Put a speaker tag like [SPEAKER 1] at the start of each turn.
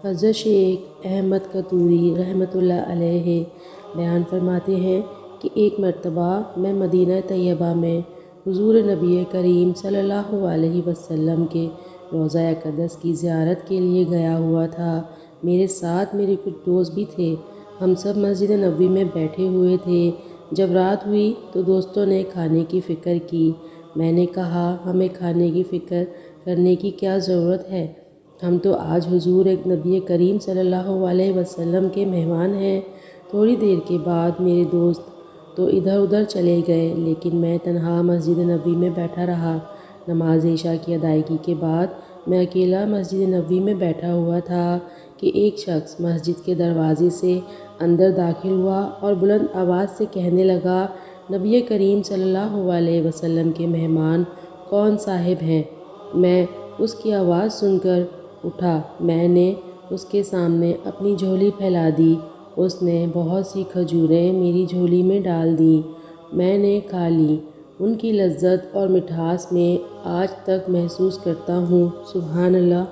[SPEAKER 1] حضرت شیخ احمد قطوری رحمۃ اللہ علیہ بیان فرماتے ہیں کہ ایک مرتبہ میں مدینہ طیبہ میں حضور نبی کریم صلی اللہ علیہ وسلم کے روضہ اقدس کی زیارت کے لیے گیا ہوا تھا۔ میرے ساتھ میرے کچھ دوست بھی تھے۔ ہم سب مسجد نبوی میں بیٹھے ہوئے تھے۔ جب رات ہوئی تو دوستوں نے کھانے کی فکر کی۔ میں نے کہا، ہمیں کھانے کی فکر کرنے کی کیا ضرورت ہے؟ ہم تو آج حضور نبی کریم صلی اللہ علیہ وسلم کے مہمان ہیں۔ تھوڑی دیر کے بعد میرے دوست تو ادھر ادھر چلے گئے، لیکن میں تنہا مسجد نبوی میں بیٹھا رہا۔ نماز عشاء کی ادائیگی کے بعد میں اکیلا مسجد نبوی میں بیٹھا ہوا تھا کہ ایک شخص مسجد کے دروازے سے اندر داخل ہوا اور بلند آواز سے کہنے لگا، نبی کریم صلی اللہ علیہ وسلم کے مہمان کون صاحب ہیں؟ میں اس کی آواز سن کر اٹھا۔ میں نے اس کے سامنے اپنی جھولی پھیلا دی۔ اس نے بہت سی کھجوریں میری جھولی میں ڈال دیں۔ میں نے کھا لیں۔ ان کی لذت اور مٹھاس میں آج تک محسوس کرتا ہوں۔ سبحان اللہ۔